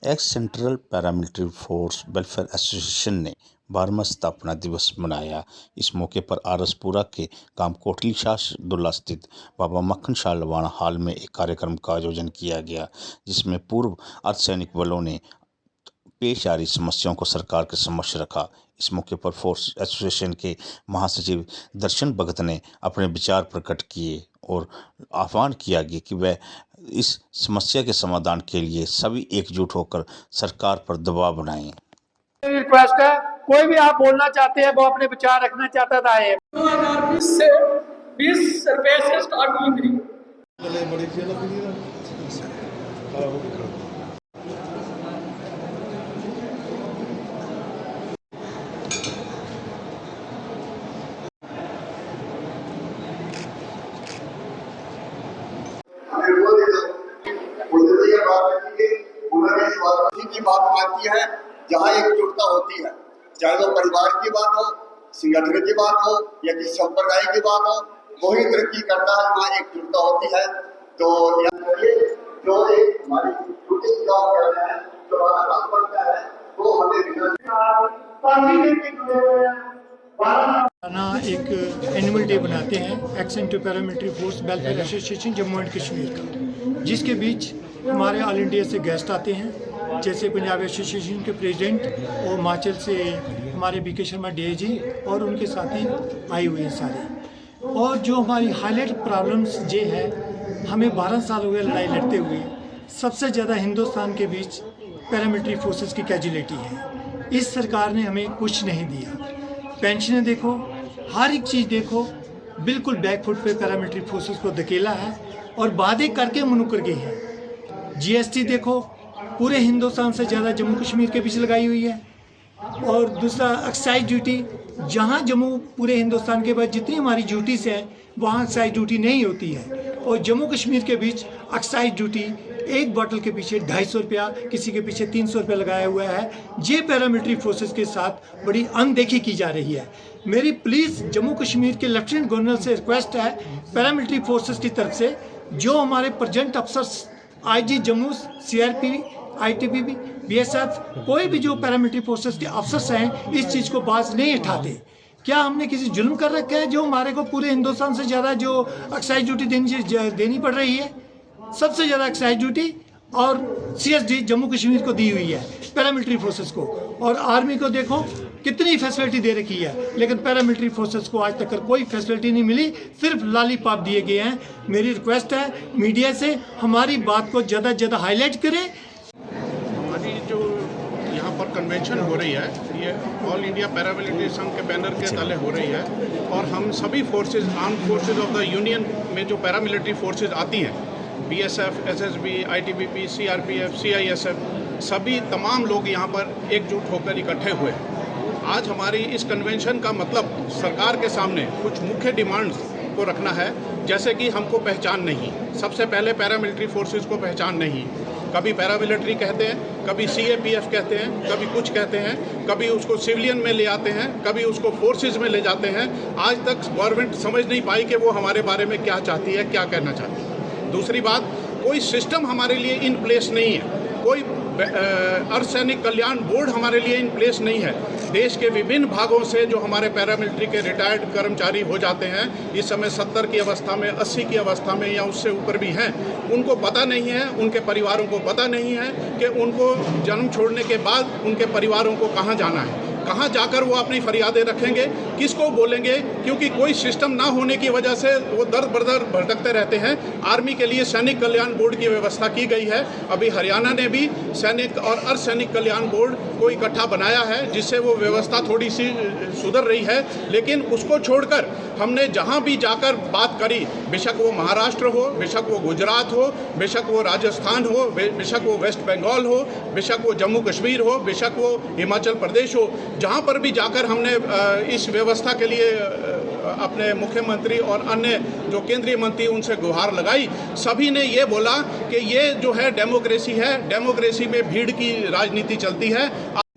X central paramilitary force welfare association ने 12वां स्थापना दिवस मनाया। इस मौके पर आरसपुरा के गांव कोटली शाहदुल्ला स्थित बाबा मक्खन शाह लवाना हॉल में एक कार्यक्रम का आयोजन किया गया, जिसमें पूर्व अर्धसैनिक बलों ने पेश आ रही समस्याओं को सरकार के समक्ष रखा। इस मौके पर फोर्स एसोसिएशन के महासचिव दर्शन भगत ने अपने विचार प्रकट किए और आह्वान किया गया कि वह इस समस्या के समाधान के लिए सभी एकजुट होकर सरकार पर दबाव बनाएं। रिक्वेस्ट है, कोई भी आप बोलना चाहते हैं, वो अपने विचार रखना चाहता था। 2020 से 20 रुपए से स्टार्ट हुई थी। की बात आती है जहाँ एकजुटता होती है, चाहे वो परिवार की बात हो, संगठन की बात हो या किसी संप्रदाय की बात हो, वही तरक्की करता है जहाँ एकजुटता होती है। तो जो एक हमारी छोटी जॉब कर रहे हैं, जो हमारा काम करता है, वो हमें एक एनुअल डे बनाते हैं x central paramilitary force welfare association Jammu and Kashmir का, जिसके बीच हमारे ऑल इंडिया से गेस्ट आते हैं, जैसे पंजाब एसोसिएशन के प्रेसिडेंट और हिमाचल से हमारे बीके शर्मा डीआईजी और उनके साथी आए हुए हैं सारे। और जो हमारी हाईलाइट प्रॉब्लम्स ये है, हमें 12 साल हो गए लड़ाई लड़ते हुए। सबसे ज़्यादा हिंदुस्तान के बीच पैरामिलिट्री फोर्सेस की कैजुअलिटी है। इस सरकार ने हमें कुछ नहीं दिया। पेंशनें देखो, हर एक चीज़ देखो, बिल्कुल बैकफुट पे पैरामिलिट्री फोर्सेस को धकेला है और वादे करके मुनकर गए हैं। जीएसटी देखो, पूरे हिंदुस्तान से ज़्यादा जम्मू कश्मीर के पीछे लगाई हुई है। और दूसरा एक्साइज ड्यूटी, जहाँ जम्मू पूरे हिंदुस्तान के बाद जितनी हमारी ड्यूटीज़ हैं वहाँ एक्साइज ड्यूटी नहीं होती है, और जम्मू कश्मीर के बीच एक्साइज ड्यूटी एक बॉटल के पीछे 250 रुपया, किसी के पीछे 300 रुपया लगाया हुआ है। ये पैरामिलिट्री फोर्सेस के साथ बड़ी अनदेखी की जा रही है। मेरी प्लीज़ जम्मू कश्मीर के लेफ्टिनेंट गवर्नर से रिक्वेस्ट है, पैरामिलिट्री फोर्सेस की तरफ से जो हमारे present officers IG Jammu, CRP, ITBP, BSF, कोई भी जो पैरामिलिट्री फोर्सेस के अफसर्स हैं, इस चीज़ को बाज नहीं उठाते। क्या हमने किसी जुल्म कर रखा है जो हमारे को पूरे हिंदुस्तान से ज़्यादा जो एक्साइज ड्यूटी देनी पड़ रही है? सबसे ज़्यादा एक्साइज ड्यूटी और सीएसडी जम्मू कश्मीर को दी हुई है, पैरामिलिट्री फोर्सेस को। और आर्मी को देखो कितनी फैसिलिटी दे रखी है, लेकिन पैरामिलिट्री फोर्सेस को आज तक कोई फैसिलिटी नहीं मिली, सिर्फ लॉलीपॉप दिए गए हैं। मेरी रिक्वेस्ट है मीडिया से, हमारी बात को ज़्यादा से ज़्यादा हाईलाइट करें। हमारी जो यहाँ पर कन्वेंशन हो रही है, ये ऑल इंडिया पैरामिलिट्री संघ के बैनर के तले हो रही है, और हम सभी forces, arm forces of the union में जो पैरामिलिट्री फोर्सेज आती हैं, BSF, SSB, ITBP, CRPF, CISF, सभी तमाम लोग यहाँ पर एकजुट होकर इकट्ठे हुए हैं। आज हमारी इस कन्वेंशन का मतलब सरकार के सामने कुछ मुख्य डिमांड्स को रखना है, जैसे कि हमको पहचान नहीं, सबसे पहले पैरामिलिट्री फोर्सेस को पहचान नहीं। कभी पैरामिलिट्री कहते हैं, कभी सीएपीएफ कहते हैं, कभी कुछ कहते हैं, कभी उसको सिविलियन में ले आते हैं, कभी उसको फोर्सेस में ले जाते हैं। आज तक गवर्नमेंट समझ नहीं पाई कि वो हमारे बारे में क्या चाहती है, क्या कहना चाहती है। दूसरी बात, कोई सिस्टम हमारे लिए इन प्लेस नहीं है, कोई अर्धसैनिक कल्याण बोर्ड हमारे लिए इन प्लेस नहीं है। देश के विभिन्न भागों से जो हमारे पैरामिलिट्री के रिटायर्ड कर्मचारी हो जाते हैं, इस समय 70 की अवस्था में, 80 की अवस्था में या उससे ऊपर भी हैं, उनको पता नहीं है, उनके परिवारों को पता नहीं है कि उनको जन्म छोड़ने के बाद उनके परिवारों को कहाँ जाना है, कहाँ जाकर वो अपनी फरियादें रखेंगे, किसको बोलेंगे, क्योंकि कोई सिस्टम ना होने की वजह से वो दर बदर भटकते रहते हैं। आर्मी के लिए सैनिक कल्याण बोर्ड की व्यवस्था की गई है। अभी हरियाणा ने भी सैनिक और अर्धसैनिक कल्याण बोर्ड को इकट्ठा बनाया है, जिससे वो व्यवस्था थोड़ी सी सुधर रही है। लेकिन उसको छोड़कर हमने जहाँ भी जाकर बात करी, बेशक वो महाराष्ट्र हो, बेशक वो गुजरात हो, बेशक वो राजस्थान हो, बेशक वो वेस्ट बंगाल हो, बेशक वो जम्मू कश्मीर हो, बेशक वो हिमाचल प्रदेश हो, जहाँ पर भी जाकर हमने इस व्यवस्था के लिए अपने मुख्यमंत्री और अन्य जो केंद्रीय मंत्री उनसे गुहार लगाई, सभी ने ये बोला कि ये जो है डेमोक्रेसी है, डेमोक्रेसी में भीड़ की राजनीति चलती है।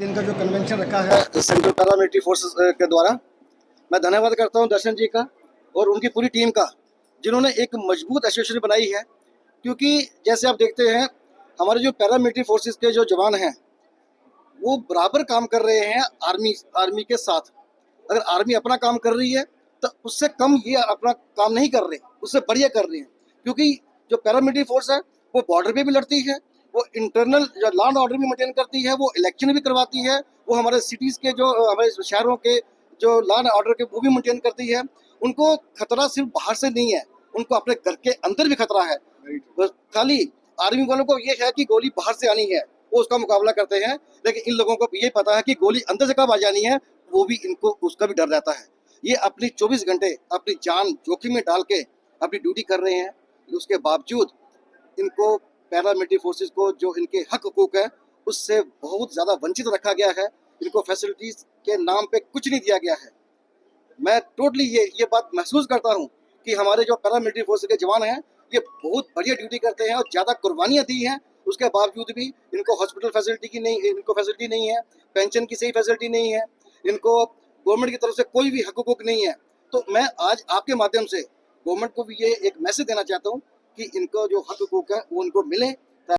दिन का जो कन्वेंशन रखा है सेंट्रल पैरामिलिट्री फोर्सेस के द्वारा, मैं धन्यवाद करता हूं दर्शन जी का और उनकी पूरी टीम का, जिन्होंने एक मजबूत एसोसिएशन बनाई है। क्योंकि जैसे आप देखते हैं हमारे जो पैरामिलिट्री फोर्सेस के जो जवान हैं वो बराबर काम कर रहे हैं आर्मी के साथ। अगर आर्मी अपना काम कर रही है तो उससे कम ये अपना काम नहीं कर रहे, उससे बढ़िया कर रहे हैं। क्योंकि जो पैरामिलिट्री फोर्स है वो बॉर्डर पे भी लड़ती है, वो इंटरनल जो लॉ एंड ऑर्डर भी मेंटेन करती है, वो इलेक्शन भी करवाती है, वो हमारे सिटीज़ के जो हमारे शहरों के जो लॉ एंड ऑर्डर के वो भी मेंटेन करती है। उनको खतरा सिर्फ बाहर से नहीं है, उनको अपने घर के अंदर भी खतरा है। बस खाली आर्मी वालों को ये है कि गोली बाहर से आनी है, वो उसका मुकाबला करते हैं, लेकिन इन लोगों को ये पता है कि गोली अंदर से कब आ जानी है, वो भी इनको उसका भी डर रहता है। ये अपनी 24 घंटे अपनी जान जोखिम में डाल के अपनी ड्यूटी कर रहे हैं। उसके बावजूद इनको पैरामिलिट्री फोर्सेस को जो इनके हक हकूक है उससे बहुत ज़्यादा वंचित रखा गया है। इनको फैसिलिटीज़ के नाम पे कुछ नहीं दिया गया है। मैं टोटली ये बात महसूस करता हूँ कि हमारे जो पैरामिलिट्री फोर्स के जवान हैं ये बहुत बढ़िया ड्यूटी करते हैं और ज़्यादा कुर्बानियाँ दी हैं, उसके बावजूद भी इनको हॉस्पिटल फैसिलिटी नहीं है, पेंशन की सही फैसिलिटी नहीं है, इनको गवर्नमेंट की तरफ से कोई भी हक हकूक नहीं है। तो मैं आज आपके माध्यम से गवर्नमेंट को भी ये एक मैसेज देना चाहता हूँ कि इनको जो हक हकूक है वो उनको मिले